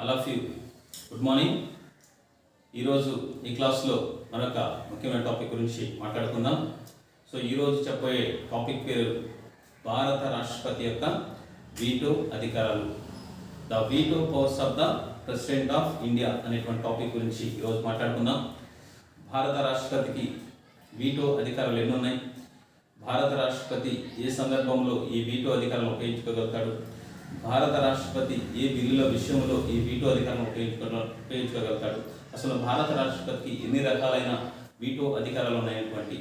All of you good morning. ఈరోజు ఈ క్లాస్లో మరొక ముఖ్యమైన టాపిక్ గురించి మాట్లాడుకుందాం. సో ఈరోజు చెప్పబోయే టాపిక్ పేరు భారత రాష్ట్రపతి యొక్క వీటో అధికారాలు, the veto powers of the president of India అనేటువంటి టాపిక్ గురించి ఈరోజు మాట్లాడుకుందాం. భారత రాష్ట్రపతికి వీటో అధికారాలు ఎన్ని ఉన్నాయి, భారత రాష్ట్రపతి ఏ సందర్భంలో ఈ వీటో అధికారాలను ఉపయోగించుకోగలుగుతాడు, భారత రాష్ట్రపతి ఏ బిల్లుల విషయంలో ఈ వీటో అధికారాలను ఉపయోగించుకోగలుగుతాడు, అసలు భారత రాష్ట్రపతికి ఎన్ని రకాలైన వీటో అధికారాలు ఉన్నాయనేటువంటి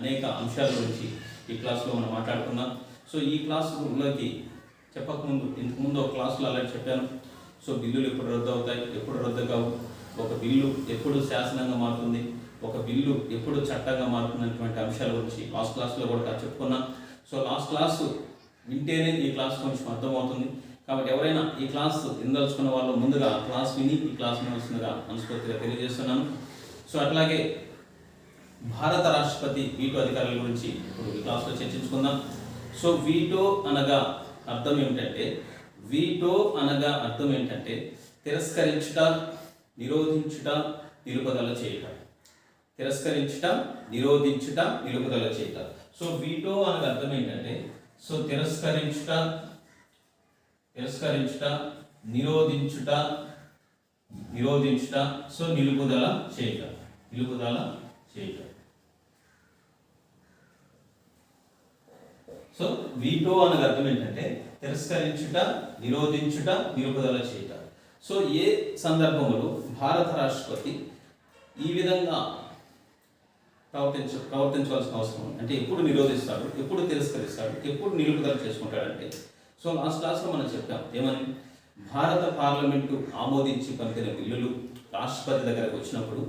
అనేక అంశాల గురించి ఈ క్లాస్లో మనం మాట్లాడుకుందాం. సో ఈ క్లాసులోకి చెప్పకముందు ఇంతకుముందు ఒక క్లాసులో అలాగే చెప్పాను. సో బిల్లులు ఎప్పుడు రద్దు అవుతాయి, ఎప్పుడు రద్దు కావు, ఒక బిల్లు ఎప్పుడు శాసనంగా మారుతుంది, ఒక బిల్లు ఎప్పుడు చట్టంగా మారుతుంది అనేటువంటి అంశాల గురించి లాస్ట్ క్లాస్లో కూడా చెప్పుకున్నాం. సో లాస్ట్ క్లాసు వింటేనే ఈ క్లాస్ కొంచెం అర్థమవుతుంది. కాబట్టి ఎవరైనా ఈ క్లాస్ వినదలుచుకున్న వాళ్ళు ముందుగా క్లాస్ విని ఈ క్లాస్ వినవలసిందిగా మనస్ఫూర్తిగా తెలియజేస్తున్నాను. సో అట్లాగే భారత రాష్ట్రపతి వీటో అధికారుల గురించి ఇప్పుడు ఈ క్లాస్లో చర్చించుకుందాం. సో వీటో అనగా అర్థం ఏమిటంటే, తిరస్కరించుట, నిరోధించుట, నిలుపుదల చేయుట. తిరస్కరించుట, నిరోధించుట, నిలుపుదల చేయుట. సో వీటో అనగా అర్థం ఏంటంటే, సో తిరస్కరించుట, నిరోధించుట, సో నిలుపుదల చేయుట. సో వీటో అనగా అర్థం ఏంటంటే తిరస్కరించుట, నిరోధించుట, నిలుపుదల చేయుట. సో ఏ సందర్భంలో భారత రాష్ట్రపతి ఈ విధంగా ప్రవర్తించవలసిన అవసరం అంటే ఎప్పుడు నిరోధిస్తాడు, ఎప్పుడు తిరస్కరిస్తాడు, ఎప్పుడు నిలుపుదల చేసుకుంటాడంటే, సో లాస్ట్ క్లాస్లో మనం చెప్పాం ఏమని, భారత పార్లమెంటు ఆమోదించి పంపిన బిల్లులు రాష్ట్రపతి దగ్గరకు వచ్చినప్పుడు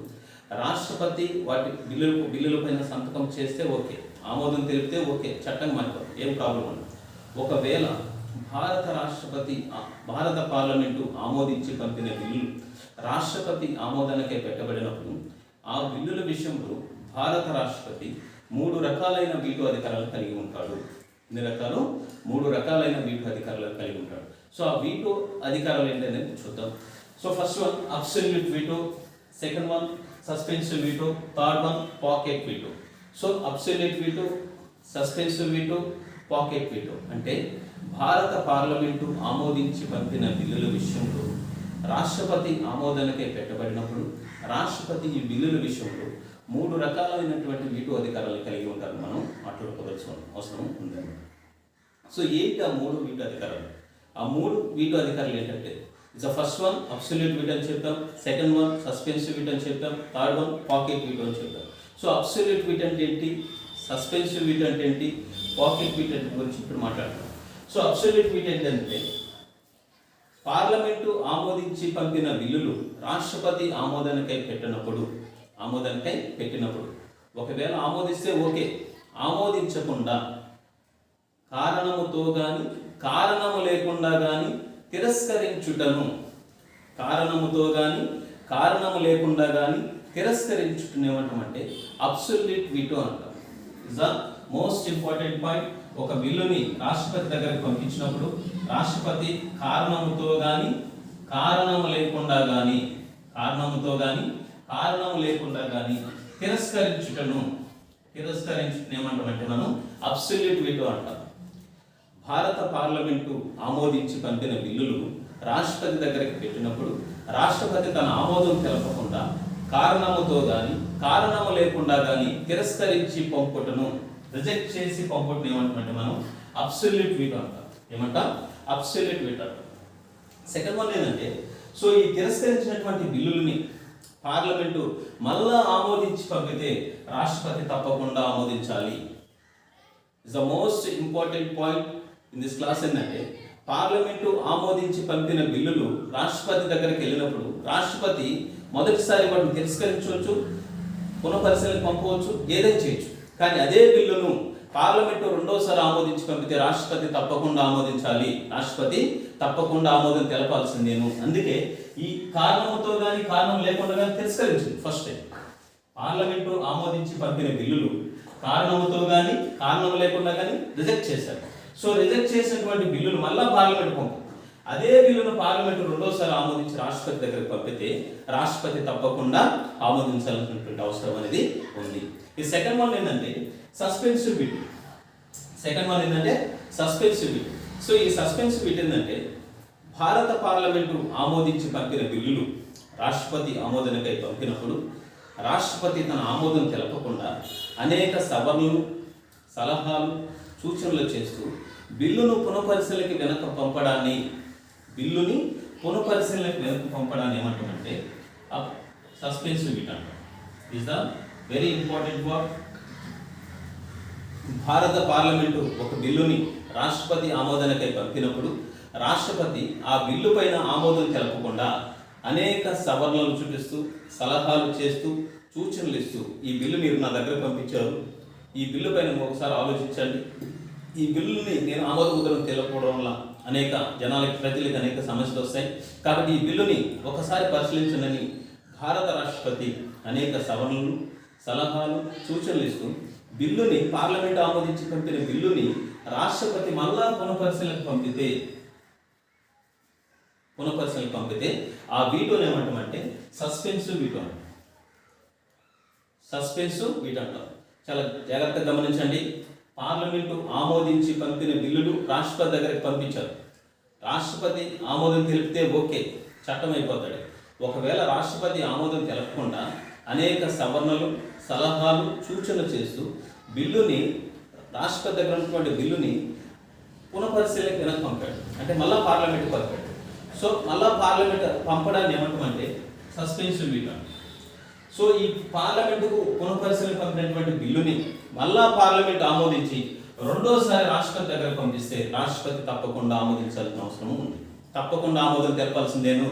రాష్ట్రపతి వాటి బిల్లులపైన సంతకం చేస్తే ఓకే, ఆమోదం తెలిపితే ఓకే, చట్టం మారిపోతుంది, ఏం ప్రాబ్లం ఉండదు. ఒకవేళ భారత పార్లమెంటు ఆమోదించి పంపిన బిల్లులు రాష్ట్రపతి ఆమోదనకే పెట్టబడినప్పుడు ఆ బిల్లుల విషయంలో భారత రాష్ట్రపతి 3 రకాలైన వీటో అధికారాలు కలిగి ఉంటాడు. ఎన్ని రకాలు? 3 రకాలైన వీటో అధికారాలు కలిగి ఉంటాడు. సో ఆ వీటో అధికారాలు ఏంటనేది చూద్దాం. So first one absolute veto, second one suspensive veto, third one pocket veto. So absolute veto, suspensive veto, pocket veto అంటే భారత పార్లమెంటు ఆమోదించి పంపిన బిల్లుల విషయంలో రాష్ట్రపతి ఆమోదనకే పెట్టబడినప్పుడు రాష్ట్రపతి ఈ బిల్లుల విషయంలో 3 రకాలైనటువంటి వీటో అధికారాలు కలిగి ఉంటారు. మనం మాట్లాడుకోవాల్సిన అవసరం ఉందన్నమాట. సో ఏంటి ఆ 3 వీటో అధికారాలు? ఆ 3 వీటో అధికారులు ఏంటంటే, it's first one absolute veto అని చెప్తాం, సెకండ్ వన్ సస్పెన్సివ్ వీటో అని చెప్తాం, థర్డ్ వన్ పాకెట్ వీటో అని చెప్తాం. సో అబ్సల్యూట్ వీటో అంటే ఏంటి, సస్పెన్సివ్ వీటో అంటే ఏంటి, పాకెట్ వీటో గురించి ఇప్పుడు మాట్లాడతాం. సో అబ్సల్యూట్ వీటో ఏంటంటే, పార్లమెంటు ఆమోదించి పంపిన బిల్లులు రాష్ట్రపతి ఆమోదనకై పెట్టినప్పుడు ఒకవేళ ఆమోదిస్తే ఓకే, ఆమోదించకుండా కారణముతో కానీ కారణము లేకుండా కానీ తిరస్కరించుటను ఏమంటామంటే అబ్సల్యూట్ వీటో అంటాం. Is the most important point. ఒక బిల్లుని రాష్ట్రపతి దగ్గరికి పంపించినప్పుడు రాష్ట్రపతి కారణము లేకుండా కానీ తిరస్కరించుటను ఏమంటామంటే మనం అబ్సల్యూట్ వీటో అంటాం. భారత పార్లమెంటు ఆమోదించి పంపిన బిల్లులు రాష్ట్రపతి దగ్గరికి పెట్టినప్పుడు రాష్ట్రపతి తన ఆమోదం తెలపకుండా కారణము లేకుండా కానీ తిరస్కరించి పంపుటను, రిజెక్ట్ చేసి పంపుటను ఏమంటామంటే మనం అబ్సల్యూట్ వీటో అంటాం. అబ్సల్యూట్ వీటో అంటాం. సెకండ్ వన్ ఏంటంటే, సో ఈ తిరస్కరించినటువంటి బిల్లులని పార్లమెంటు మళ్ళా ఆమోదించి పంపితే రాష్ట్రపతి తప్పకుండా ఆమోదించాలి. Is the most important point in this class. ఏంటంటే పార్లమెంటు ఆమోదించి పంపిన బిల్లులు రాష్ట్రపతి దగ్గరికి వెళ్ళినప్పుడు రాష్ట్రపతి మొదటిసారి వాటిని తిరస్కరించవచ్చు, పునఃపరిశీలనకు పంపవచ్చు, ఏదైనా చేయొచ్చు. కానీ అదే బిల్లును పార్లమెంటు రెండోసారి ఆమోదించి పంపితే రాష్ట్రపతి తప్పకుండా ఆమోదించాలి, రాష్ట్రపతి తప్పకుండా ఆమోదం తెలపాల్సిందేను. అందుకే ఈ కారణంతో కానీ కారణం లేకుండా కానీ తిరస్కరించింది. ఫస్ట్ టైం పార్లమెంటు ఆమోదించి పంపిన బిల్లులు కారణంతో కానీ కారణం లేకుండా కానీ రిజెక్ట్ చేశారు. సో రిజెక్ట్ చేసినటువంటి బిల్లులు మళ్ళా పార్లమెంట్ పంపు, అదే బిల్లును పార్లమెంటు రెండోసారి ఆమోదించి రాష్ట్రపతి దగ్గరకు పంపితే రాష్ట్రపతి తప్పకుండా ఆమోదించాల్సినటువంటి అవసరం అనేది ఉంది. ఈ సెకండ్ వన్ ఏంటంటే సస్పెన్సివ్ బిల్. సెకండ్ వన్ ఏంటంటే సస్పెన్సివ్ బిల్. సో ఈ సస్పెన్సివ్ బిల్ ఏంటంటే భారత పార్లమెంటు ఆమోదించి పంపిన బిల్లులు రాష్ట్రపతి ఆమోదనకై పంపినప్పుడు రాష్ట్రపతి తన ఆమోదం తెలపకుండా అనేక సవరణలు, సలహాలు, సూచనలు చేస్తూ బిల్లును పునఃపరిశీలనకి వెనక పంపడాన్ని ఏమంటామంటే సస్పెన్సివ్ బిల్ అంటాం. Is the very important word. భారత పార్లమెంటు ఒక బిల్లుని రాష్ట్రపతి ఆమోదనకై పంపినప్పుడు రాష్ట్రపతి ఆ బిల్లు పైన ఆమోదం తెలపకుండా అనేక సవరణలు చూపిస్తూ, సలహాలు చేస్తూ, సూచనలు ఇస్తూ ఈ బిల్లు మీరు నా దగ్గర పంపించారు, ఈ బిల్లు పైన ఒకసారి ఆలోచించండి, ఈ బిల్లుని నేను ఆమోద ముద్రను తెలపడం వల్ల అనేక జనాలకి, ప్రజలకు అనేక సమస్యలు వస్తాయి, కాబట్టి ఈ బిల్లుని ఒకసారి పరిశీలించండి భారత రాష్ట్రపతి అనేక సవరణలు, సలహాలు, సూచనలు ఇస్తూ బిల్లుని పార్లమెంట్ ఆమోదించి పంపిన బిల్లుని రాష్ట్రపతి మళ్ళా పునఃపరిశీలనకు పంపితే ఆ వీటోని ఏమంటామంటే సస్పెన్సివ్ వీటో అంటాం. సస్పెన్సివ్ వీటో అంటాం. చాలా జాగ్రత్తగా గమనించండి. పార్లమెంటు ఆమోదించి పంపిన బిల్లులు రాష్ట్రపతి దగ్గరికి పంపించారు. రాష్ట్రపతి ఆమోదం తెలిపితే ఓకే, చట్టం అయిపోతాడు. ఒకవేళ రాష్ట్రపతి ఆమోదం తెలపకుండా అనేక సవరణలు, సలహాలు, సూచనలు చేస్తూ బిల్లుని రాష్ట్రపతి దగ్గర ఉన్నటువంటి బిల్లుని పునఃపరిశీలనకి వెనక్కి పంపాడు, అంటే మళ్ళా పార్లమెంట్కి పంపాడు. సో మళ్ళా పార్లమెంట్ పంపడాన్ని ఏమంటామంటే సస్పెన్షన్ బిల్. సో ఈ పార్లమెంటుకు పునఃపరిశీలన పంపినటువంటి బిల్లుని మళ్ళా పార్లమెంట్ ఆమోదించి రెండోసారి రాష్ట్రపతి దగ్గర పంపిస్తే రాష్ట్రపతి తప్పకుండా ఆమోదించాల్సిన అవసరం ఉంది. తప్పకుండా ఆమోదం తెలపాల్సిందేను.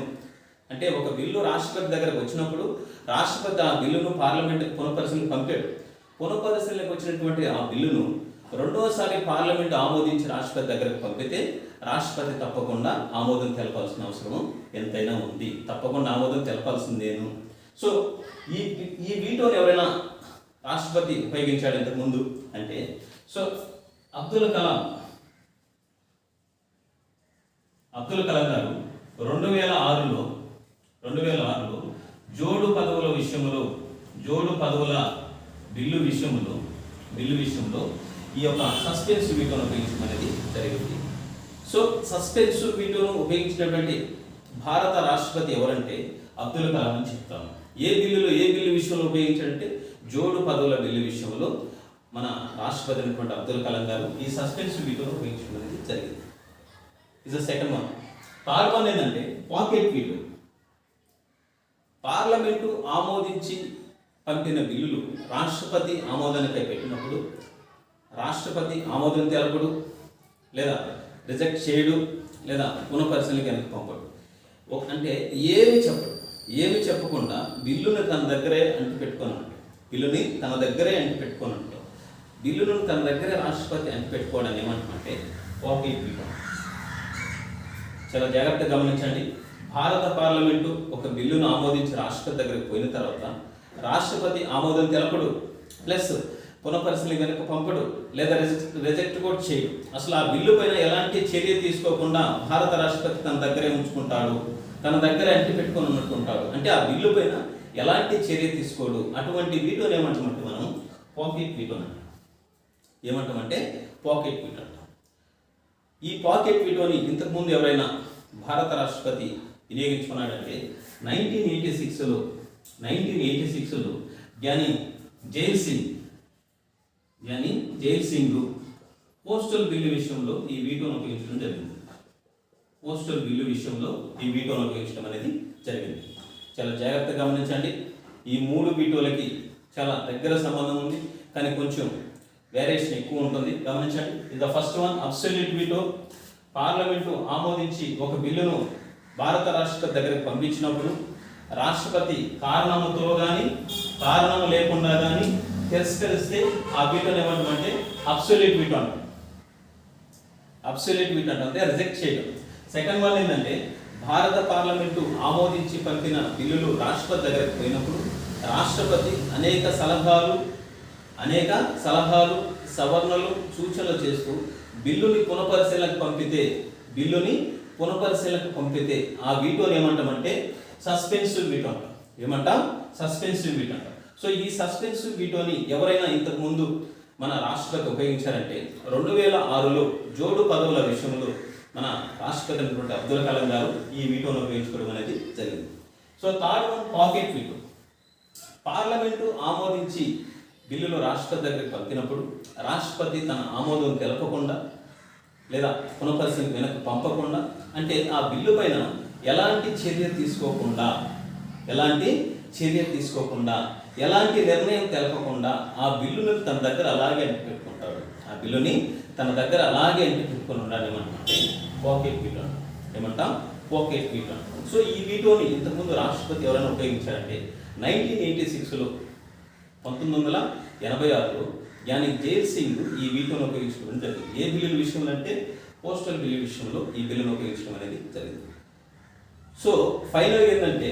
అంటే ఒక బిల్లు రాష్ట్రపతి దగ్గరకు వచ్చినప్పుడు రాష్ట్రపతి ఆ బిల్లును పార్లమెంట్కి పునఃపరిశీలనకు పంపాడు. పునఃపరిశీలనకు వచ్చినటువంటి ఆ బిల్లును రెండోసారి పార్లమెంట్ ఆమోదించి రాష్ట్రపతి దగ్గరకు పంపితే రాష్ట్రపతి తప్పకుండా ఆమోదం తెలపాల్సిన అవసరం ఎంతైనా ఉంది. తప్పకుండా ఆమోదం తెలపాల్సిందేను. సో ఈ వీటోని ఎవరైనా రాష్ట్రపతి ఉపయోగించాడు ఇంతకుముందు అంటే సో అబ్దుల్ కలాం గారు 2006లో జోడు పదవుల బిల్లు విషయంలో ఈ యొక్క సస్పెన్సివ్ వీటోను ఉపయోగించడం అనేది జరిగింది. సో సస్పెన్సివ్ వీటోను ఉపయోగించినటువంటి భారత రాష్ట్రపతి ఎవరంటే అబ్దుల్ కలాం అని చెప్తాము. ఏ బిల్లు విషయంలో ఉపయోగించాడంటే జోడు పదవుల బిల్లు విషయంలో మన రాష్ట్రపతి అయినటువంటి అబ్దుల్ కలాం గారు ఈ సస్పెన్సివ్ వీటోను ఉపయోగించడం అనేది జరిగింది. Is the second one. Third one ఏంటంటే పాకెట్ వీటో. పార్లమెంటు ఆమోదించి పంపిన బిల్లులు రాష్ట్రపతి ఆమోదానికై పెట్టినప్పుడు రాష్ట్రపతి ఆమోదం తెలపడు, లేదా రిజెక్ట్ చేయడు, లేదా పునఃపరిశీలనకి వెనక్కి పంపడు. అంటే ఏమి చెప్పకుండా బిల్లుని తన దగ్గరే అంటి పెట్టుకొని ఉంటాడు. బిల్లును తన దగ్గరే రాష్ట్రపతి అంటి పెట్టుకోవడం ఏమంటామంటే పాకెట్ వీటో. చాలా జాగ్రత్తగా గమనించండి. భారత పార్లమెంటు ఒక బిల్లును ఆమోదించి రాష్ట్రపతి దగ్గరికి పోయిన తర్వాత రాష్ట్రపతి ఆమోదం తెలపడు, ప్లస్ పునఃపరిశీలన వెనక పంపడు, లేదా రిజెక్ట్ కూడా చేయడు. అసలు ఆ బిల్లు పైన ఎలాంటి చర్య తీసుకోకుండా భారత రాష్ట్రపతి తన దగ్గరే ఉంచుకుంటాడు, తన దగ్గరే అంటి పెట్టుకొని ఉన్నట్టుంటాడు. అంటే ఆ బిల్లు పైన ఎలాంటి చర్య తీసుకోడు. అటువంటి వీటోని ఏమంటామంటే మనం పాకెట్ వీటో అంటాం. ఏమంటామంటే పాకెట్ వీటో అంటాం. ఈ పాకెట్ వీటోని ఇంతకుముందు ఎవరైనా భారత రాష్ట్రపతి వినియోగించుకున్నాడంటే 1986లో జ్ఞాని జైల్ సింగ్ పోస్టల్ బిల్లు విషయంలో ఈ వీటోను ఉపయోగించడం జరిగింది. అనేది జరిగింది. చాలా జాగ్రత్తగా గమనించండి. ఈ 3 వీటోలకి చాలా దగ్గర సంబంధం ఉంది, కానీ కొంచెం వేరియేషన్ ఎక్కువ ఉంటుంది. గమనించండి. ఇది the first one, absolute veto. Parliament ఆమోదించి ఒక బిల్లును భారత రాష్ట్రపతి దగ్గరికి పంపించినప్పుడు రాష్ట్రపతి కారణంతో కానీ కారణం లేకుండా కానీ తిరస్కరిస్తే ఆ వీటోని ఏమంటామంటే అబ్సల్యూట్ వీటో అంటాం. అంటే రిజెక్ట్ చేయడం. సెకండ్ వన్ ఏంటంటే భారత పార్లమెంటు ఆమోదించి పంపిన బిల్లులు రాష్ట్రపతి దగ్గరికి పోయినప్పుడు రాష్ట్రపతి అనేక సలహాలు, సవరణలు, సూచనలు చేస్తూ బిల్లుని పునఃపరిశీలనకు పంపితే పునఃపరిశీలనకు పంపితే ఆ వీటోని ఏమంటామంటే సస్పెన్సివ్ వీటో అంటాం. ఏమంటాం? సస్పెన్సివ్ వీటో అంటాం. సో ఈ సస్పెన్సివ్ వీటోని ఎవరైనా ఇంతకు ముందు మన రాష్ట్రపతి ఉపయోగించారంటే 2006లో జోడు పదవుల విషయంలో మన రాష్ట్రపతి అయినటువంటి అబ్దుల్ కలాం గారు ఈ వీటోను ఉపయోగించుకోవడం అనేది జరిగింది. So third one pocket veto. Parliament ఆమోదించి బిల్లులు రాష్ట్రపతి దగ్గరికి పంపినప్పుడు రాష్ట్రపతి తన ఆమోదం తెలపకుండా లేదా పునఃపరిశీలన వెనక్కి పంపకుండా, అంటే ఆ బిల్లు పైన ఎలాంటి చర్య తీసుకోకుండా ఎలాంటి నిర్ణయం తెలపకుండా ఆ బిల్లుని తన దగ్గర అలాగే అంటి పెట్టుకుంటాడు. ఆ బిల్లుని తన దగ్గర అలాగే అంటి పెట్టుకుని ఉండాలి. ఏమంటే పాకెట్ వీటో. ఏమంటాం? Pocket veto. సో ఈ వీటోని ఇంతకుముందు రాష్ట్రపతి ఎవరైనా ఉపయోగించారంటే 1986లో 1986లో యాని జైల్ సింగ్ ఈ వీటోను ఉపయోగించడం జరిగింది. ఏ బిల్లుల విషయంలో అంటే పోస్టల్ బిల్లు విషయంలో ఈ బిల్లును ఉపయోగించడం అనేది జరిగింది. సో ఫైనల్ ఏంటంటే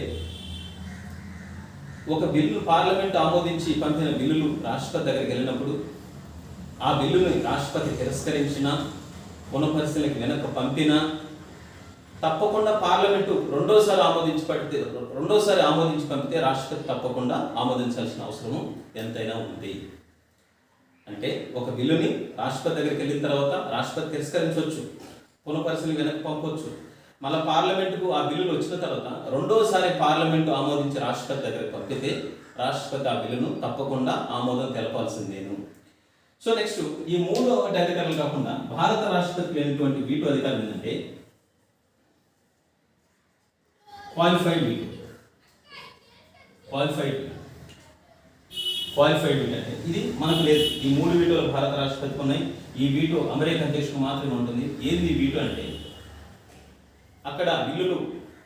ఒక బిల్లు పార్లమెంట్ ఆమోదించి పంపిన బిల్లులు రాష్ట్రపతి దగ్గరికి వెళ్ళినప్పుడు ఆ బిల్లుని రాష్ట్రపతి తిరస్కరించినా పునఃపరిశీలనకి వెనక్కి పంపినా తప్పకుండా పార్లమెంటు రెండోసారి ఆమోదించి పంపితే రాష్ట్రపతి తప్పకుండా ఆమోదించాల్సిన అవసరము ఎంతైనా ఉంది. అంటే ఒక బిల్లుని రాష్ట్రపతి దగ్గరికి వెళ్ళిన తర్వాత రాష్ట్రపతి తిరస్కరించవచ్చు, పునఃపరిశీలన వెనక్కి పంపవచ్చు. మళ్ళీ పార్లమెంటుకు ఆ బిల్లులు వచ్చిన తర్వాత రెండోసారి పార్లమెంటు ఆమోదించి రాష్ట్రపతి దగ్గరికి పంపితే రాష్ట్రపతి ఆ బిల్లును తప్పకుండా ఆమోదం తెలపాల్సిందేను. సో నెక్స్ట్ ఈ 3 అధికారులు కాకుండా భారత రాష్ట్రపతికి లేనటువంటి వీటో అధికారం ఏంటంటే క్వాలిఫైడ్ వీటో. అంటే ఇది మనకు లేదు. ఈ 3 వీటోలు భారత రాష్ట్రపతికి ఉన్నాయి. ఈ వీటో అమెరికా అధ్యక్షుడు మాత్రమే ఉంటుంది. ఏంది ఈ వీటో అంటే అక్కడ బిల్లులు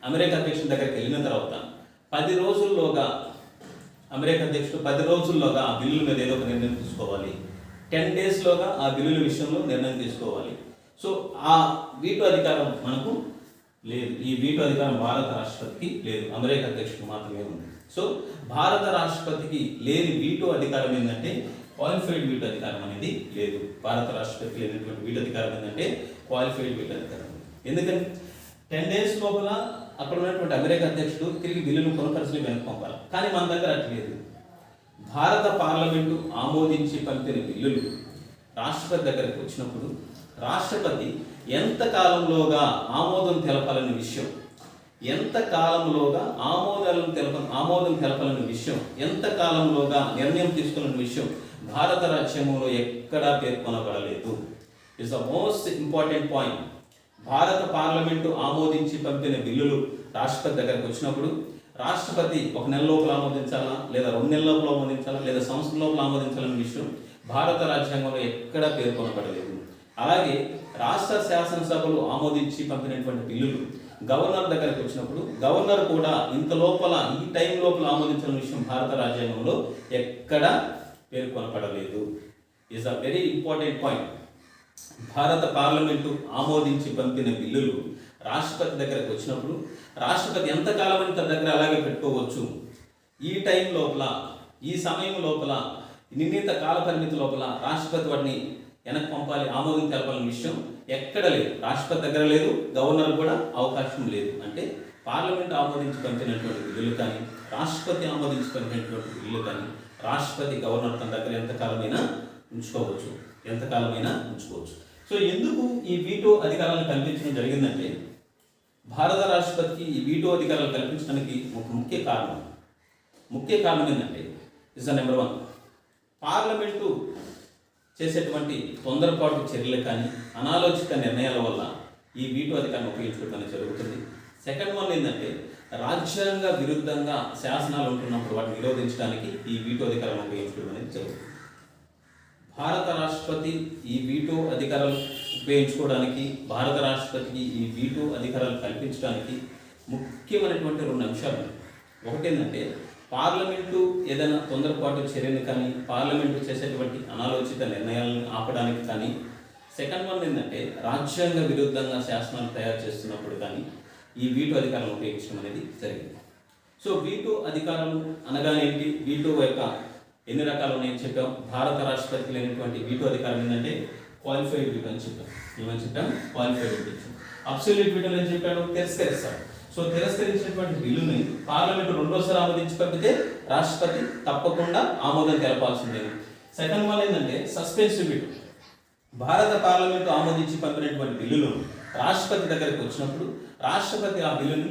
అమెరికా అధ్యక్షుడి దగ్గరికి వెళ్ళిన తర్వాత 10 రోజుల్లోగా అమెరికా అధ్యక్షుడు 10 రోజుల్లోగా ఆ బిల్లుల మీద ఏదో ఒక నిర్ణయం తీసుకోవాలి. 10 డేస్లోగా ఆ బిల్లుల విషయంలో నిర్ణయం తీసుకోవాలి. సో ఆ వీటో అధికారం మనకు లేదు. ఈ వీటో అధికారం భారత రాష్ట్రపతికి లేదు, అమెరికా అధ్యక్షుడు మాత్రమే ఉంది. సో భారత రాష్ట్రపతికి లేని వీటో అధికారం ఏంటంటే క్వాలిఫైడ్ వీటో అధికారం అనేది లేదు. భారత రాష్ట్రపతికి లేనటువంటి వీటో అధికారం ఏంటంటే క్వాలిఫైడ్ వీటో అధికారం. ఎందుకంటే 10 డేస్ లోపల అక్కడ ఉన్నటువంటి అమెరికా అధ్యక్షుడు తిరిగి బిల్లును పునఃపరిశీలన వెనక్కి పంపాలి. కానీ మన దగ్గర అట్లేదు. భారత పార్లమెంటు ఆమోదించి పంపిన బిల్లులు రాష్ట్రపతి దగ్గరకు వచ్చినప్పుడు రాష్ట్రపతి ఎంత కాలంలోగా ఆమోదం తెలపాలనే విషయం, ఎంత కాలంలోగా ఆమోదం తెలపాలనే విషయం, ఎంత కాలంలోగా నిర్ణయం తీసుకోవాలనే విషయం భారత రాజ్యాంగంలో ఎక్కడా పేర్కొనబడలేదు. It's the most important point. భారత పార్లమెంటు ఆమోదించి పంపిన బిల్లులు రాష్ట్రపతి దగ్గరకు వచ్చినప్పుడు రాష్ట్రపతి 1 నెల లోపల ఆమోదించాలా, లేదా 2 నెలల లోపల ఆమోదించాలా, లేదా సంవత్సరం లోపల ఆమోదించాలనే విషయం భారత రాజ్యాంగంలో ఎక్కడా పేర్కొనబడలేదు. అలాగే రాష్ట్ర శాసనసభలు ఆమోదించి పంపినటువంటి బిల్లులు గవర్నర్ దగ్గరకు వచ్చినప్పుడు గవర్నర్ కూడా ఇంత లోపల ఈ టైం లోపల ఆమోదించాలనే విషయం భారత రాజ్యాంగంలో ఎక్కడా పేర్కొనబడలేదు. Is a very important point. భారత పార్లమెంటు ఆమోదించి పంపిన బిల్లులు రాష్ట్రపతి దగ్గరకు వచ్చినప్పుడు రాష్ట్రపతి ఎంతకాలం తన దగ్గర అలాగే పెట్టుకోవచ్చు. ఈ టైం లోపల, ఈ సమయం లోపల, నిర్ణీత కాల పరిమితి లోపల రాష్ట్రపతి వాటిని వెనక్కి పంపాలి, ఆమోదం తెలపాలనే విషయం ఎక్కడ లేదు. రాష్ట్రపతి దగ్గర లేదు, గవర్నర్ కూడా అవకాశం లేదు. అంటే పార్లమెంట్ ఆమోదించి పంపినటువంటి బిల్లులు కానీ, రాష్ట్రపతి ఆమోదించి పంపినటువంటి బిల్లులు కానీ రాష్ట్రపతి గవర్నర్ తన దగ్గర ఎంతకాలమైనా ఉంచుకోవచ్చు. సో ఎందుకు ఈ వీటో అధికారాలను కల్పించడం జరిగిందంటే భారత రాష్ట్రపతికి ఈ వీటో అధికారాలు కల్పించడానికి ఒక ముఖ్య కారణం ఏంటంటే ఇస్ నెంబర్ 1, పార్లమెంటు చేసేటువంటి తొందరపాటు చర్యలు కానీ అనాలోచిత నిర్ణయాల వల్ల ఈ వీటో అధికారాన్ని ఉపయోగించుకోవడం అనేది జరుగుతుంది. సెకండ్ వన్ ఏంటంటే రాజ్యాంగ విరుద్ధంగా శాసనాలు ఉంటున్నప్పుడు వాటిని నిరోధించడానికి ఈ వీటో అధికారాన్ని ఉపయోగించుకోవడం అనేది జరుగుతుంది. భారత రాష్ట్రపతి ఈ వీటో అధికారాలు ఉపయోగించుకోవడానికి, భారత రాష్ట్రపతికి ఈ వీటో అధికారాలు కల్పించడానికి ముఖ్యమైనటువంటి 2 అంశాలు. ఒకటి ఏంటంటే పార్లమెంటు ఏదైనా తొందరపాటు చర్యలు కానీ, పార్లమెంటు చేసేటువంటి అనాలోచిత నిర్ణయాలను ఆపడానికి కానీ. సెకండ్ వన్ ఏంటంటే రాజ్యాంగ విరుద్ధంగా శాసనాలు తయారు చేస్తున్నప్పుడు కానీ ఈ వీటో అధికారాలను ఉపయోగించడం అనేది జరిగింది. సో వీటో అధికారాలు అనగానేంటి, వీటో యొక్క ఎన్ని రకాలు ఉన్నాయని చెప్పాం. భారత రాష్ట్రపతికి లేనటువంటి వీటో అధికారం ఏంటంటే క్వాలిఫైడ్ వీటో అని చెప్పాం. ఏమని చెప్పాం? Qualified veto. అబ్సల్యూట్ వీటో అని చెప్పాడు, తిరస్కరిస్తాడు. సో తిరస్కరించినటువంటి బిల్లుని పార్లమెంట్ రెండోసారి ఆమోదించి పంపితే రాష్ట్రపతి తప్పకుండా ఆమోదం తెలపాల్సిందే. సెకండ్ వన్ ఏంటంటే సస్పెన్సివ్ వీటో. భారత పార్లమెంటు ఆమోదించి పంపినటువంటి బిల్లులు రాష్ట్రపతి దగ్గరికి వచ్చినప్పుడు రాష్ట్రపతి ఆ బిల్లుని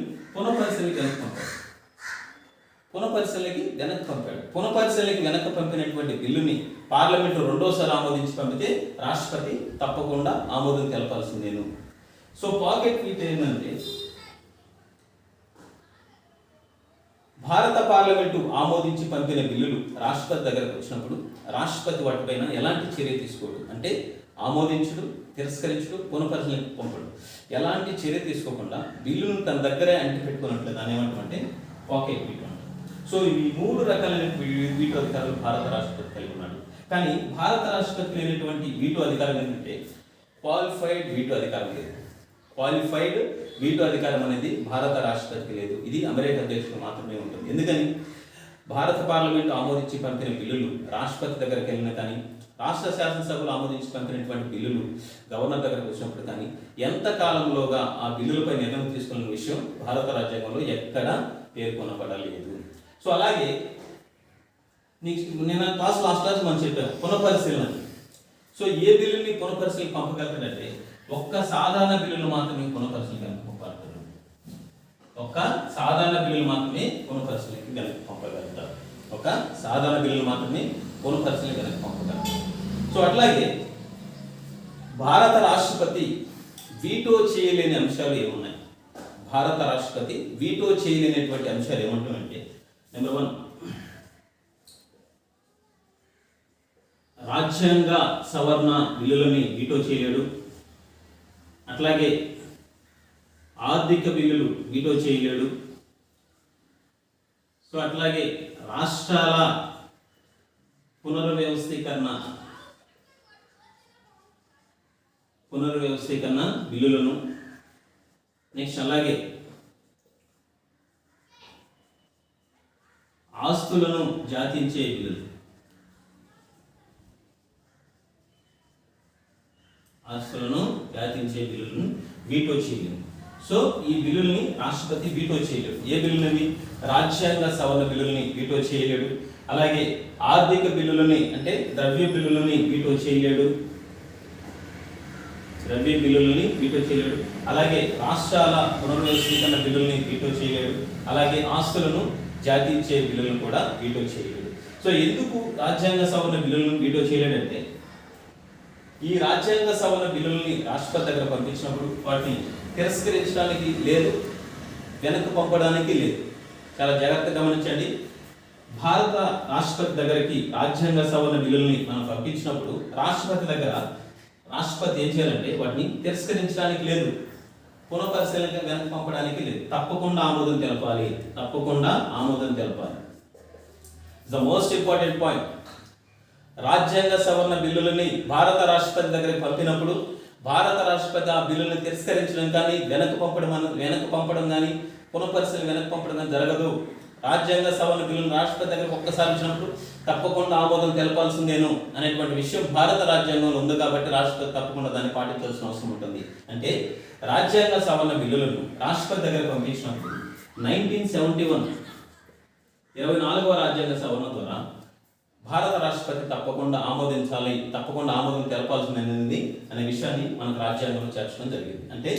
పునఃపరిశీలనకి వెనక్కి పంపినటువంటి బిల్లుని పార్లమెంటు రెండోసారి ఆమోదించి పంపితే రాష్ట్రపతి తప్పకుండా ఆమోదం తెలపాల్సిందేను. సో పాకెట్ వీటో ఏంటంటే భారత పార్లమెంటు ఆమోదించి పంపిన బిల్లులు రాష్ట్రపతి దగ్గరకు వచ్చినప్పుడు రాష్ట్రపతి వాటిపైన ఎలాంటి చర్య తీసుకోడు. అంటే ఆమోదించుడు, తిరస్కరించుడు, పునఃపరిశీలనకు పంపడు, ఎలాంటి చర్య తీసుకోకుండా బిల్లును తన దగ్గరే అంటి పెట్టుకున్నట్లు దాన్ని ఏమంటామంటే పాకెట్ వీటో అంటారు. సో ఇవి 3 రకాలైన వీటో అధికారులు భారత రాష్ట్రపతి కలిగి ఉన్నాడు. కానీ భారత రాష్ట్రపతి లేనటువంటి వీటో అధికారం ఏంటంటే క్వాలిఫైడ్ వీటో అధికారం లేదు. క్వాలిఫైడ్ వీటో అధికారం అనేది భారత రాష్ట్రపతికి లేదు. ఇది అమెరికా అధ్యక్షుడు మాత్రమే ఉంటుంది. ఎందుకని? భారత పార్లమెంట్ ఆమోదించి పంపిన బిల్లులు రాష్ట్రపతి దగ్గరికి వెళ్ళిన కానీ, రాష్ట్ర శాసనసభలు ఆమోదించి పంపినటువంటి బిల్లులు గవర్నర్ దగ్గరకు వచ్చినప్పుడు కానీ ఎంత కాలంలోగా ఆ బిల్లులపై నిర్ణయం తీసుకున్న విషయం భారత రాజ్యాంగంలో ఎక్కడా పేర్కొనబడలేదు. సో అలాగే నేను లాస్ట్ క్లాస్ మనం చెప్పాను పునఃపరిశీలన. సో ఏ బిల్లుని పునఃపరిశీలన పంపగలుగుతాడంటే ఒక్క సాధారణ బిల్లులు మాత్రమే పునఃపరిశీలనకి పంపగలుగుతారు. ఒక్క సాధారణ బిల్లులు మాత్రమే పునఃపరిశీలనకి పంపగలుగుతారు. ఒక సాధారణ బిల్లులు మాత్రమే పునఃపరిశీలనకి పంపగలుగుతారు. సో అట్లాగే భారత రాష్ట్రపతి వీటో చేయలేని అంశాలు ఏమున్నాయి? భారత రాష్ట్రపతి వీటో చేయలేనటువంటి అంశాలు ఏమంటామంటే నెంబర్ 1 రాజ్యాంగ సవరణ బిల్లులని వీటో చేయలేడు. అట్లాగే ఆర్థిక బిల్లులు వీటో చేయలేడు. సో అట్లాగే రాష్ట్రాల పునర్వ్యవస్థీకరణ బిల్లులను, నెక్స్ట్ అలాగే ఆస్తులను జాతించే బిల్లులు, వీటో చేయలేరు. సో ఈ బిల్లుల్ని రాష్ట్రపతి వీటో చేయలేడు. ఏ బిల్లులని? రాజ్యాంగ సవరణ బిల్లుల్ని వీటో చేయలేడు. అలాగే ఆర్థిక బిల్లులని అంటే ద్రవ్య బిల్లులని వీటో చేయలేడు. అలాగే రాష్ట్రాల పునర్వ్యవస్థీకరణ బిల్లుల్ని వీటో చేయలేడు. అలాగే ఆస్తులను జాతించే బిల్లులను కూడా వీటో చేయలేడు. సో ఎందుకు రాజ్యాంగ సవరణ బిల్లులను వీటో చేయలేడంటే ఈ రాజ్యాంగ సవరణ బిల్లుల్ని రాష్ట్రపతి దగ్గర పంపించినప్పుడు వాటిని తిరస్కరించడానికి లేదు, వెనక్కి పంపడానికి లేదు. చాలా జాగ్రత్తగా గమనించండి. భారత రాష్ట్రపతి దగ్గరికి రాజ్యాంగ సవరణ బిల్లుల్ని మనం పంపించినప్పుడు రాష్ట్రపతి ఏం చేయాలంటే వాటిని తిరస్కరించడానికి లేదు, పునఃపరిశీలనగా వెనక్కి పంపడానికి లేదు, తప్పకుండా ఆమోదం తెలపాలి. The most important point. రాజ్యాంగ సవరణ బిల్లులని భారత రాష్ట్రపతి దగ్గరికి పంపినప్పుడు భారత రాష్ట్రపతి ఆ బిల్లులను తిరస్కరించడం కానీ వెనక్కి పంపడం కానీ పునఃపరిశీలన వెనక్కి పంపడం కానీ జరగదు. రాజ్యాంగ సవరణ బిల్లును రాష్ట్రపతి దగ్గరకు ఒక్కసారి ఇచ్చినప్పుడు తప్పకుండా ఆమోదం తెలపాల్సిందేను అనేటువంటి విషయం భారత రాజ్యాంగంలో ఉంది. కాబట్టి రాష్ట్రపతి తప్పకుండా దాన్ని పాటించాల్సిన అవసరం ఉంటుంది. అంటే రాజ్యాంగ సవరణ బిల్లులను రాష్ట్రపతి దగ్గరకు పంపించినప్పుడు 1971 24వ రాజ్యాంగ సవరణ ద్వారా భారత రాష్ట్రపతి తప్పకుండా ఆమోదం తెలపాల్సింది అనే విషయాన్ని మనకు రాజ్యాంగంలో చేర్చడం జరిగింది. అంటే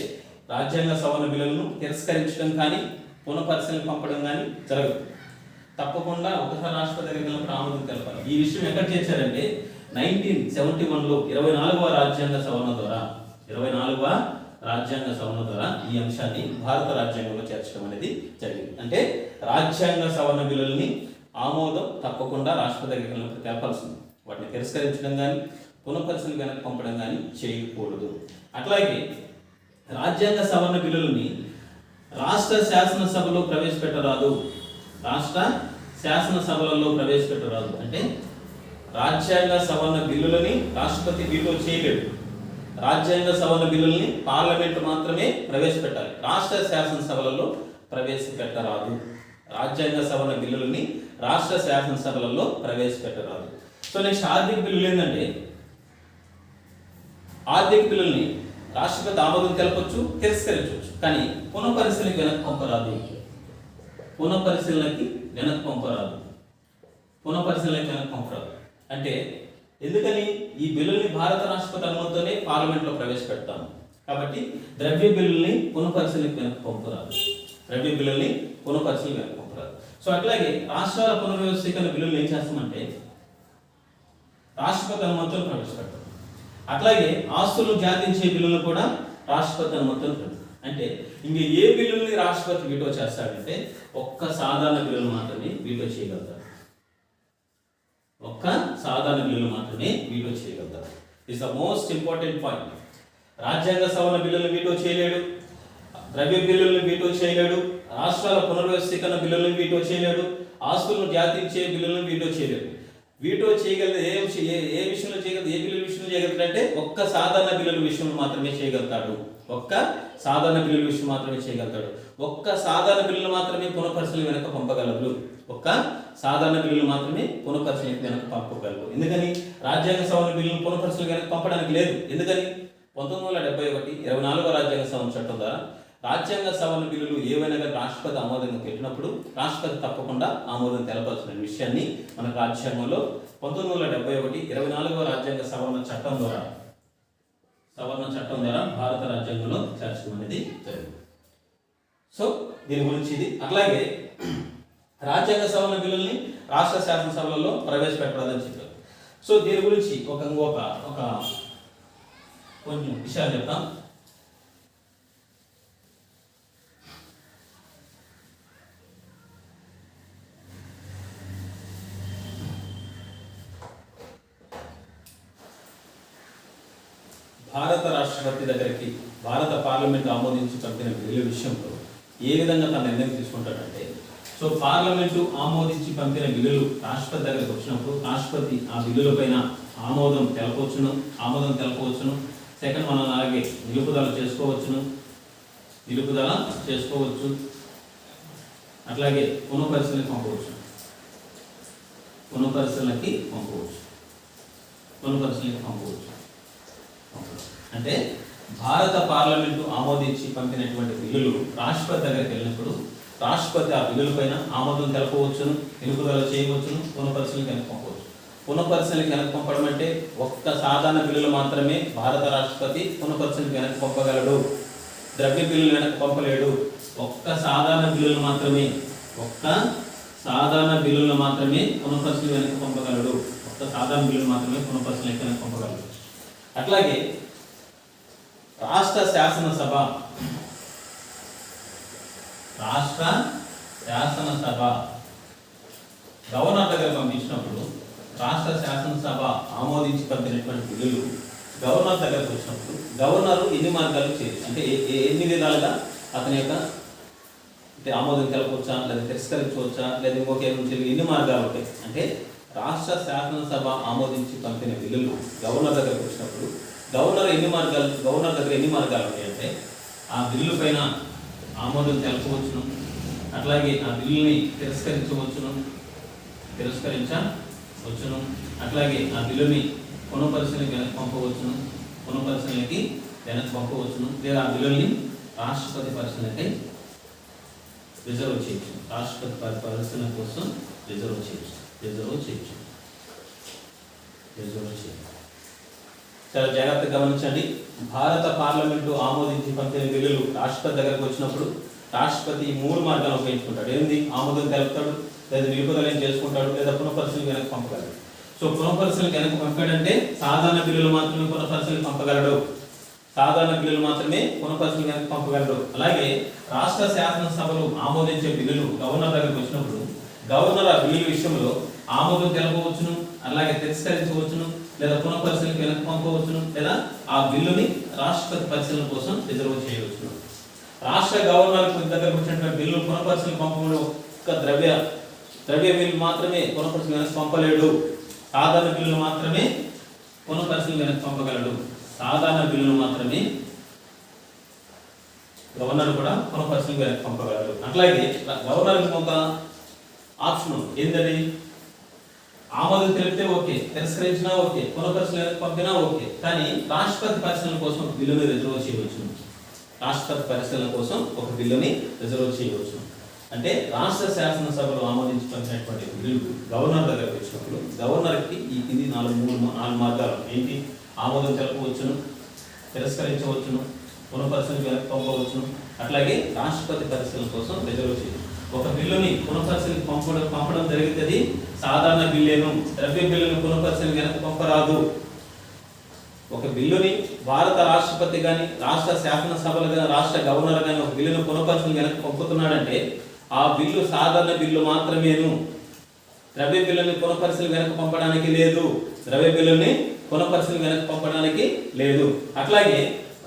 రాజ్యాంగ సవరణ బిల్లులను తిరస్కరించడం కానీ పునఃపరిశీలన పంపడం కానీ జరగదు. తప్పకుండా ఒకసారి రాష్ట్రపతి దగ్గరికి వెళ్ళినప్పుడు ఆమోదం తెలపాలి. ఈ విషయం ఎక్కడ చేశారంటే 1971లో 24వ రాజ్యాంగ సవరణ ద్వారా ఈ అంశాన్ని భారత రాజ్యాంగంలో చేర్చడం అనేది జరిగింది. అంటే రాజ్యాంగ సవరణ బిల్లుల్ని ఆమోదం తప్పకుండా రాష్ట్రపతి దగ్గరికి వెళ్ళినప్పుడు తెలపాల్సింది. వాటిని తిరస్కరించడం కానీ పునఃపరిశీలన వెనక్కి పంపడం కానీ చేయకూడదు. అట్లాగే రాజ్యాంగ సవరణ బిల్లులని రాష్ట్ర శాసనసభలో ప్రవేశపెట్టరాదు. అంటే రాజ్యాంగ సవరణ బిల్లులని రాష్ట్రపతి వీటో చేయలేడు. రాజ్యాంగ సవరణ బిల్లుల్ని పార్లమెంట్ మాత్రమే ప్రవేశపెట్టాలి. రాష్ట్ర శాసనసభలలో ప్రవేశపెట్టరాదు. రాజ్యాంగ సవరణ బిల్లులని రాష్ట్ర శాసనసభలలో ప్రవేశపెట్టరాదు. సో నెక్స్ట్ ఆర్థిక బిల్లులు ఏంటంటే ఆర్థిక బిల్లుల్ని రాష్ట్రపతి ఆమోదం తెలపొచ్చు, తిరస్కరించవచ్చు, కానీ పునఃపరిశీలనకి వెనక్కి పంపరాదు. పునఃపరిశీలనకి వెనక్కి పంపరాదు. పునఃపరిశీలనకి వెనక్కి పంపరాదు అంటే ఎందుకని? ఈ బిల్లుల్ని భారత రాష్ట్రపతి అనుమతితోనే పార్లమెంట్లో ప్రవేశపెడతాము. కాబట్టి ద్రవ్య బిల్లుల్ని పునఃపరిశీలనకి వెనక్కి పంపరాదు. ద్రవ్య బిల్లుల్ని పునఃపరిశీలనకి వెనక్కి పంపరాదు. సో అట్లాగే రాష్ట్రాల పునర్వ్యవస్థీకరణ బిల్లులు ఏం చేస్తామంటే రాష్ట్రపతి అనుమతితో ప్రవేశపెడతాం. అట్లాగే ఆస్తులు జాతించే బిల్లులు కూడా రాష్ట్రపతి అనుమతితో అంటే ఇంక ఏ బిల్లుల్ని రాష్ట్రపతి వీటో చేస్తాడంటే ఒక్క సాధారణ బిల్లులు మాత్రమే వీటో చేయగలుగుతాడు. ఒక్క సాధారణ బిల్లులు మాత్రమే వీటో చేయగలుగుతాడు. Is the most important point. రాజ్యాంగ సవరణ బిల్లులు వీటో చేయలేడు, ద్రవ్య బిల్లులను వీటో చేయలేడు, రాష్ట్రాల పునర్వ్యవస్థీకరణ బిల్లులను వీటో చేయలేడు, ఆస్తులను జాతించే బిల్లులను వీటో చేయలేడు. వీటో చేయగలదు ఏ విషయంలో చేయగలదు, ఏ బిల్లుల విషయంలో చేయగలుగుతాడంటే ఒక్క సాధారణ బిల్లుల విషయంలో మాత్రమే చేయగలుగుతాడు. ఒక్క సాధారణ బిల్లుల విషయం మాత్రమే చేయగలుగుతాడు. ఒక్క సాధారణ బిల్లులు మాత్రమే పునఃపరిశీలన వెనక పంపగలరు. ఒక్క సాధారణ బిల్లులు మాత్రమే పునఃపరిశీలన వెనక పంపగలరు. ఎందుకని? రాజ్యాంగ సవరణ బిల్లులు పునఃపరిశీలన వెనక పంపడానికి లేదు. ఎందుకని? 1971 24వ రాజ్యాంగ సవరణ చట్టం ద్వారా రాజ్యాంగ సవరణ బిల్లులు ఏవైనా రాష్ట్రపతి ఆమోదం పెట్టినప్పుడు రాష్ట్రపతి తప్పకుండా ఆమోదం తెలపాల్సిన విషయాన్ని మన రాజ్యాంగంలో 1971 24వ రాజ్యాంగ సవరణ చట్టం ద్వారా భారత రాజ్యాంగంలో చేర్చడం అనేది జరిగింది. సో దీని గురించి ఇది. అట్లాగే రాజ్యాంగ సవరణ బిల్లుల్ని రాష్ట్ర శాసనసభలలో ప్రవేశపెట్టరాదని చెప్పారు. సో దీని గురించి ఒక కొన్ని విషయాలు చెప్తాం. భారత రాష్ట్రపతి దగ్గరికి భారత పార్లమెంట్ ఆమోదించి పంపిన బిల్లుల విషయంలో ఏ విధంగా తన నిర్ణయం తీసుకుంటాడంటే సో పార్లమెంటు ఆమోదించి పంపిన బిల్లులు రాష్ట్రపతి దగ్గరికి వచ్చినప్పుడు రాష్ట్రపతి ఆ బిల్లుల పైన ఆమోదం తెలపవచ్చును. సెకండ్ మనం అలాగే నిలుపుదల చేసుకోవచ్చు. అట్లాగే పునఃపరిశీలనకి పంపవచ్చు. అంటే భారత పార్లమెంటు ఆమోదించి పంపినటువంటి బిల్లులు రాష్ట్రపతి దగ్గరికి వెళ్ళినప్పుడు రాష్ట్రపతి ఆ బిల్లుల పైన ఆమోదం తెలపవచ్చును, నిలుపుదల చేయవచ్చును, పునఃపరిశీలనకి వెనక్కి పంపవచ్చు. పునఃపరిశీలనకి వెనక్కి పంపడం అంటే ఒక్క సాధారణ బిల్లులు మాత్రమే భారత రాష్ట్రపతి పునఃపరిశీలనకి వెనక్కి పంపగలడు. ద్రవ్య బిల్లులు వెనక్కి పంపలేడు. ఒక్క సాధారణ బిల్లులు మాత్రమే పునఃపరిశీలన వెనక్కి పంపగలడు. అట్లాగే రాష్ట్ర శాసనసభ గవర్నర్ దగ్గర పంపించినప్పుడు రాష్ట్ర శాసనసభ ఆమోదించి పంపినటువంటి బిల్లులు గవర్నర్ దగ్గరకు వచ్చినప్పుడు గవర్నర్ ఎన్ని మార్గాలు చేయొచ్చు అంటే ఎన్ని విధాలుగా అతని యొక్క ఆమోదం తెలపవచ్చా, లేదా తిరస్కరించవచ్చా, లేదా ఇంకొక ఎన్ని మార్గాలు ఉంటాయి అంటే రాష్ట్ర శాసనసభ ఆమోదించి పంపిన బిల్లులు గవర్నర్ దగ్గరకు వచ్చినప్పుడు గవర్నర్ దగ్గర ఎన్ని మార్గాలు ఉంటాయంటే ఆ బిల్లు పైన ఆమోదం తెలపవచ్చును, అట్లాగే ఆ బిల్లుని తిరస్కరించవచ్చును, అట్లాగే ఆ బిల్లుని పునఃపరిశీలనకి వెనక్కి పంపవచ్చును, లేదా ఆ బిల్లుని రాష్ట్రపతి పరిశీలనకై రిజర్వ్ చేయొచ్చు. రాష్ట్రపతి పరిశీలన కోసం రిజర్వ్ చేయొచ్చు. చాలా జాగ్రత్తగా గమనించండి. భారత పార్లమెంటు ఆమోదించి పంపిన బిల్లులు రాష్ట్రపతి దగ్గరకు వచ్చినప్పుడు రాష్ట్రపతి 3 మార్గాలు ఉపయోగించుకుంటాడు. ఏంది? ఆమోదం తెలుపుతాడు, లేదా నిలుపుదల చేసుకుంటాడు, లేదా పునఃపరిశీలన వెనక్కి పంపగలడు. సో పునఃపరిశీలన వెనక్కి పంపాడంటే సాధారణ బిల్లులు మాత్రమే పునఃపరిశీలన వెనక్కి పంపగలడు. అలాగే రాష్ట్ర శాసనసభలు ఆమోదించే బిల్లులు గవర్నర్ దగ్గరకు వచ్చినప్పుడు గవర్నర్ ఆ బిల్లు విషయంలో ఆమోదం తెలపవచ్చును, అలాగే తిరస్కరించవచ్చును, లేదా పునఃపరిశీలనకి వెనక్కి పంపవచ్చును, లేదా ఆ బిల్లుని రాష్ట్రపతి పరిశీలన కోసం రిజర్వ్ చేయవచ్చును. రాష్ట్ర గవర్నర్ దగ్గరకు వచ్చినటువంటి బిల్లు పునఃపరిశీలన పంపడం ఒక్క ద్రవ్య బిల్లు మాత్రమే పునఃపరిశీలన వెనక్కి పంపలేడు. సాధారణ బిల్లులు మాత్రమే పునఃపరిశీలన వెనక్కి పంపగలడు. సాధారణ బిల్లులు మాత్రమే గవర్నర్ కూడా పునఃపరిశీలన వెనక్కి పంపగలడు. అట్లాగే గవర్నర్ ఒక ఆప్షన్ ఏంటది? ఆమోదం తెలిపితే ఓకే, తిరస్కరించినా ఓకే, పునఃపరిశీలన పంపినా ఓకే. కానీ రాష్ట్రపతి పరిశీలన కోసం ఒక బిల్లుని రిజర్వ్ చేయవచ్చు. రాష్ట్రపతి పరిశీలన కోసం ఒక బిల్లుని రిజర్వ్ చేయవచ్చు. అంటే రాష్ట్ర శాసనసభలో ఆమోదించి పంపినటువంటి బిల్లు గవర్నర్ దగ్గరకు వచ్చినప్పుడు గవర్నర్కి ఈ కింది నాలుగు మార్గాలు ఏంటి? ఆమోదం తెలపవచ్చును, తిరస్కరించవచ్చును, పునఃపరిశీలన వెనక్కి పంపవచ్చును, అట్లాగే రాష్ట్రపతి పరిశీలన కోసం రిజర్వ్ చేయవచ్చు. ఒక బిల్లుని పునఃపరిశీలన పంపడం జరిగితే సాధారణ బిల్లేను, ద్రవ్య బిల్లును పునఃపరిశీలన వెనక్కి పంపరాదు. ఒక బిల్లుని భారత రాష్ట్రపతి కానీ రాష్ట్ర శాసనసభలు కానీ రాష్ట్ర గవర్నర్ కానీ ఒక బిల్లును పునఃపరిశీలన వెనక్కి పంపుతున్నాడంటే ఆ బిల్లు సాధారణ బిల్లు మాత్రమేను, ద్రవ్య బిల్లుని పునఃపరిశీలన వెనక్కి పంపడానికి లేదు, ద్రవ్య బిల్లుని పునఃపరిశీలన వెనక్కి పంపడానికి లేదు. అట్లాగే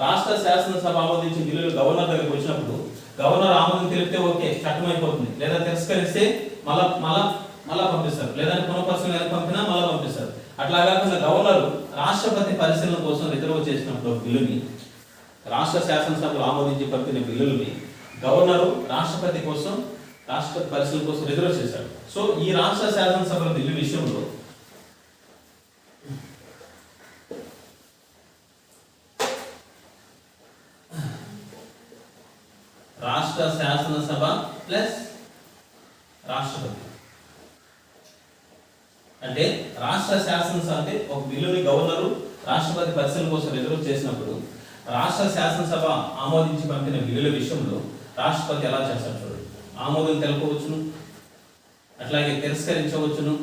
రాష్ట్ర శాసనసభ ఆమోదించే బిల్లులు గవర్నర్ దగ్గరికి వచ్చినప్పుడు గవర్నర్ ఆమోదం తెలిపితే ఓకే, చట్టం అయిపోతుంది. లేదా తిరస్కరిస్తే మళ్ళా పంపిస్తారు, లేదా పునఃపరిశీలన వెనక్కి పంపినా మళ్ళా పంపిస్తారు. అట్లా కాకుండా గవర్నర్ రాష్ట్రపతి పరిశీలన కోసం రిజర్వ్ చేసినప్పుడు బిల్లుని, రాష్ట్ర శాసనసభలో ఆమోదించి పంపిన బిల్లుల్ని గవర్నరు రాష్ట్రపతి కోసం రాష్ట్రపతి పరిశీలన కోసం రిజర్వ్ చేశాడు. సో ఈ రాష్ట్ర శాసనసభల బిల్లు విషయంలో రాష్ట్ర శాసనసభ ప్లస్ రాష్ట్రపతి అంటే రాష్ట్ర శాసనసభ అంటే ఒక బిల్లుని గవర్నరు రాష్ట్రపతి పరిశీలన కోసం రిజర్వ్ చేసినప్పుడు రాష్ట్ర శాసనసభ ఆమోదించి పంపిన బిల్లుల విషయంలో రాష్ట్రపతి ఎలా చేస్తాడు చూడండి. ఆమోదం తెలపవచ్చును, అట్లాగే తిరస్కరించవచ్చు,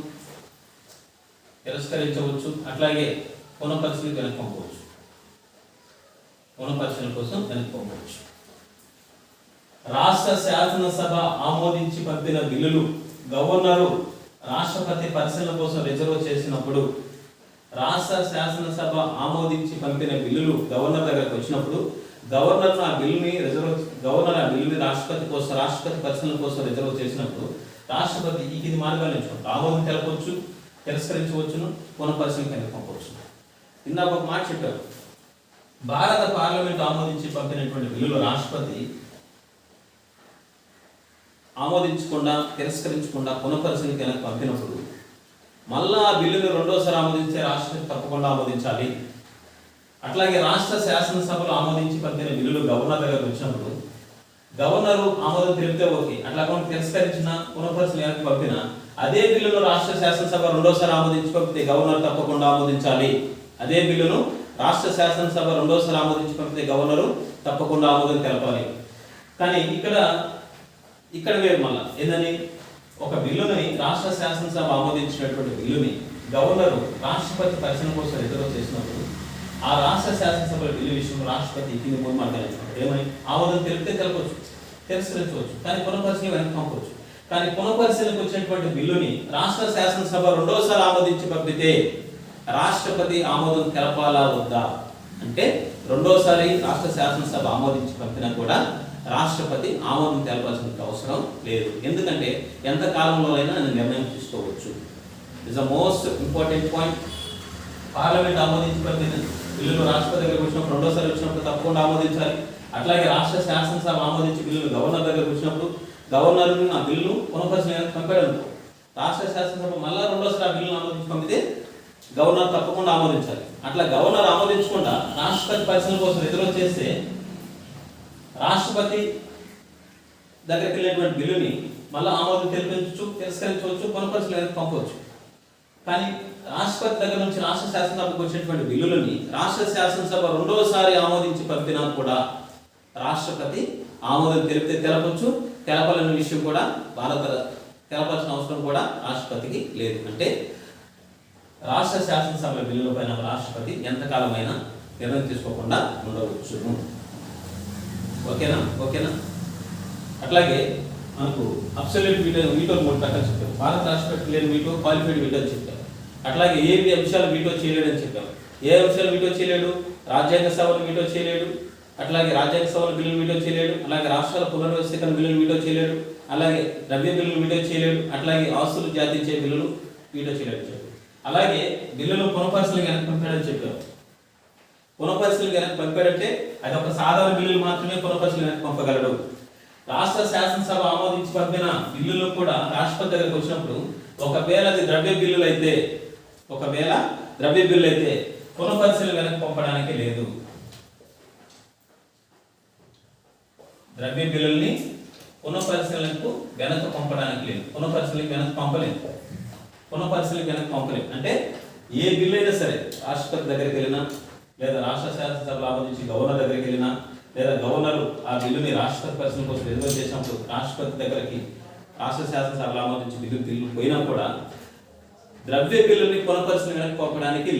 అట్లాగే పునఃపరిశీలన వెనక్కి పంపవచ్చు, పునఃపరిశీలన కోసం వెనక్కి పంపవచ్చు. రాష్ట్ర శాసనసభ ఆమోదించి పంపిన బిల్లులు గవర్నరు రాష్ట్రపతి పరిశీలన కోసం రిజర్వ్ చేసినప్పుడు రాష్ట్ర శాసనసభ ఆమోదించి పంపిన బిల్లులు గవర్నర్ దగ్గరకు వచ్చినప్పుడు గవర్నర్ ఆ బిల్లుని రాష్ట్రపతి పరిశీలన కోసం రిజర్వ్ చేసినప్పుడు రాష్ట్రపతి ఈ కింది మార్గాలు ఎంచుకుంటారు. ఆమోదం తెలపవచ్చు, తిరస్కరించవచ్చును, పునఃపరిశీలన పంపవచ్చు. ఇందాక ఒక మాట చెప్పారు, భారత పార్లమెంట్ ఆమోదించి పంపినటువంటి బిల్లులు రాష్ట్రపతి ఆమోదించకుండా తిరస్కరించకుండా పునఃపరిశీలనకి వెనక్కి పంపినప్పుడు మళ్ళా ఆ బిల్లుని రెండోసారి ఆమోదించే రాష్ట్రపతి తప్పకుండా ఆమోదించాలి. అట్లాగే రాష్ట్ర శాసనసభలో ఆమోదించి పంపిన బిల్లులు గవర్నర్ దగ్గరకు వచ్చినప్పుడు గవర్నరు ఆమోదం తెలిపితే ఓకే, అట్లా తిరస్కరించిన పునఃపరిశీలన వెనక్కి పంపిన అదే బిల్లును రాష్ట్ర శాసనసభ రెండోసారి ఆమోదించి పంపితే గవర్నర్ తప్పకుండా ఆమోదించాలి. అదే బిల్లును రాష్ట్ర శాసనసభ రెండోసారి ఆమోదించి పంపితే గవర్నరు తప్పకుండా ఆమోదం తెలపాలి. కానీ ఇక్కడ వేరు మళ్ళా ఏందని, ఒక బిల్లుని రాష్ట్ర శాసనసభ ఆమోదించినటువంటి బిల్లుని గవర్నరు రాష్ట్రపతి పరిశీలన కోసం రిజర్వ్ చేసినప్పుడు ఆ రాష్ట్ర శాసనసభ బిల్లు విషయంలో రాష్ట్రపతి కింది మూడు మార్గాలు ఏమని ఆమోదం తెలిపితే తెలపవచ్చు, తిరస్కరించవచ్చు, కానీ పునఃపరిశీలన వెనక్కి పంపవచ్చు. కానీ పునఃపరిశీలనకు వచ్చినటువంటి బిల్లుని రాష్ట్ర శాసనసభ రెండోసారి ఆమోదించి పంపితే రాష్ట్రపతి ఆమోదం తెలపాలా వద్దా అంటే రెండోసారి రాష్ట్ర శాసనసభ ఆమోదించి పంపినా కూడా రాష్ట్రపతి ఆమోదం తెలపాల్సిన అవసరం లేదు. ఎందుకంటే ఎంత కాలంలోనైనా నిర్ణయం తీసుకోవచ్చు. Is the most important point. Parliament ఆమోదించి పంపిన బిల్లులు రాష్ట్రపతి దగ్గరకు వచ్చినప్పుడు రెండోసారి వచ్చినప్పుడు తప్పకుండా ఆమోదించాలి. అట్లాగే రాష్ట్ర శాసనసభ ఆమోదించి బిల్లులు గవర్నర్ దగ్గరకు వచ్చినప్పుడు గవర్నర్ ఆ బిల్లును పునఃపరిశీలన పంపాడు. రాష్ట్ర శాసనసభ మళ్ళా రెండోసారి ఆ బిల్లును ఆమోదించి పంపితే గవర్నర్ తప్పకుండా ఆమోదించాలి. అట్లా గవర్నర్ ఆమోదించకుండా రాష్ట్రపతి పరిశీలన కోసం రిజర్వ్ చేస్తే రాష్ట్రపతి దగ్గరికి వెళ్ళినటువంటి బిల్లుని మళ్ళీ ఆమోదం తెలిపించవచ్చు, తిరస్కరించవచ్చు, పునఃపరిశీలన పంపవచ్చు. కానీ రాష్ట్రపతి దగ్గర నుంచి రాష్ట్ర శాసనసభకు వచ్చినటువంటి బిల్లులని రాష్ట్ర శాసనసభ రెండోసారి ఆమోదించి పంపినా కూడా రాష్ట్రపతి ఆమోదం తెలిపితే తెలపచ్చు, తెలపాలనే విషయం కూడా తెలపాల్సిన అవసరం కూడా రాష్ట్రపతికి లేదు. అంటే రాష్ట్ర శాసనసభల బిల్లుల పైన రాష్ట్రపతి ఎంతకాలమైనా నిర్ణయం తీసుకోకుండా ఉండవచ్చును. ఓకేనా. అట్లాగే మనకు అబ్సల్యూట్ వీటో మూడు ప్రకారం చెప్పారు. భారత రాష్ట్రపతి లేని వీటో, క్వాలిఫైడ్ వీటో అని చెప్పారు. అట్లాగే ఏ అంశాలు వీటో చేయలేడు అని చెప్పారు. ఏ అంశాలు వీటో చేయలేడు? రాజ్యాంగ సభను వీటో చేయలేడు, అట్లాగే రాజ్యాంగ సభల బిల్లులు వీటో చేయలేడు, అలాగే రాష్ట్రాల పునర్వ్యవస్థీకరణ బిల్లులు వీటో చేయలేడు, అలాగే ద్రవ్య బిల్లులు వీటో చేయలేడు, అట్లాగే ఆస్తులు జాతీయ బిల్లులు వీటో చేయలేడు చెప్పారు. అలాగే బిల్లులు పునఃపరిశీలన వెనక్కి పంపాడని చెప్పారు. పునఃపరిశీలన వెనక్కి పంపాడంటే అది ఒక సాధారణ బిల్లులు మాత్రమే పునఃపరిశీలన వెనక్కి పంపగలడు. రాష్ట్ర శాసనసభ ఆమోదించి పంపిన బిల్లులు కూడా రాష్ట్రపతి దగ్గరకు వచ్చినప్పుడు ఒకవేళ అది ద్రవ్య బిల్లులు అయితే పునఃపరిశీలన వెనక్కి పంపడానికి లేదు. ద్రవ్య బిల్లుల్ని పునఃపరిశీలనకు వెనక్కి పంపడానికి లేదు. పునఃపరిశీలనకి వెనక్కి పంపలేదు. అంటే ఏ బిల్లు అయినా సరే రాష్ట్రపతి దగ్గరికి వెళ్ళినా, లేదా రాష్ట్ర శాసనసభ ఆమోదించి గవర్నర్ దగ్గరికి వెళ్ళినా, లేదా గవర్నర్ ఆ బిల్లుని రాష్ట్రపతి పరిశీలన కోసం రిజర్వ్ చేసినప్పుడు రాష్ట్రపతి దగ్గరికి రాష్ట్ర శాసనసభ ఆమోదించి బిల్లు పోయినా కూడా ద్రవ్య బిల్లుని పునఃపరిశీలన వెనక్కి పంపడానికి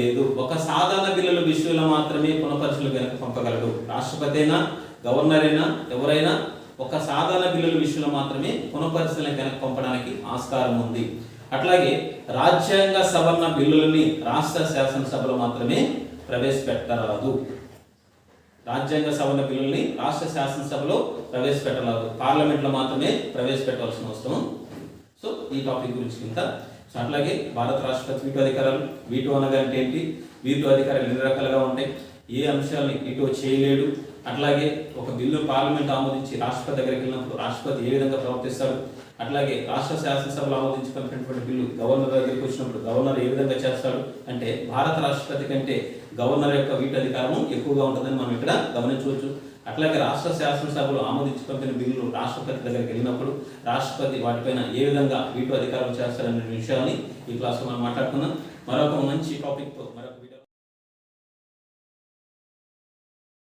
లేదు. ఒక సాధారణ బిల్లుల విషయంలో మాత్రమే పునఃపరిశీలన వెనక్కి పంపగలడు. రాష్ట్రపతి అయినా, గవర్నర్ అయినా, ఎవరైనా ఒక సాధారణ బిల్లుల విషయంలో మాత్రమే పునఃపరిశీలన వెనక్కి పంపడానికి ఆస్కారం ఉంది. అట్లాగే రాజ్యాంగ సవరణ బిల్లులని రాష్ట్ర శాసనసభలో మాత్రమే ప్రవేశపెట్టరాదు. రాజ్యాంగ సవరణ బిల్లుల్ని రాష్ట్ర శాసనసభలో ప్రవేశపెట్టరాదు, పార్లమెంట్లో మాత్రమే ప్రవేశపెట్టవలసిన అవసరం. సో ఈ టాపిక్ గురించి ఇంత. సో అట్లాగే భారత రాష్ట్రపతి వీటో అధికారాలు. వీటో అనగా అంటే ఏంటి? వీటో అధికారాలు ఎన్ని రకాలుగా ఉంటాయి? ఏ అంశాలని వీటో చేయలేడు? అట్లాగే ఒక బిల్లు పార్లమెంట్ ఆమోదించి రాష్ట్రపతి దగ్గరికి వెళ్ళినప్పుడు రాష్ట్రపతి ఏ విధంగా ప్రవర్తిస్తాడు? అట్లాగే రాష్ట్ర శాసనసభలో ఆమోదించి పంపినటువంటి బిల్లు గవర్నర్ దగ్గరికి వచ్చినప్పుడు గవర్నర్ ఏ విధంగా చేస్తాడు? అంటే భారత రాష్ట్రపతి కంటే గవర్నర్ యొక్క వీటో అధికారం ఎక్కువగా ఉంటుందని మనం ఇక్కడ గమనించవచ్చు. అట్లాగే రాష్ట్ర శాసనసభలో ఆమోదించి పంపిన బిల్లులు రాష్ట్రపతి దగ్గరికి వెళ్ళినప్పుడు రాష్ట్రపతి వాటిపైన ఏ విధంగా వీటో అధికారం చేస్తారనే విషయాన్ని ఈ క్లాస్లో మనం మాట్లాడుకుందాం. మరొక మంచి టాపిక్తో మరొక వీడియో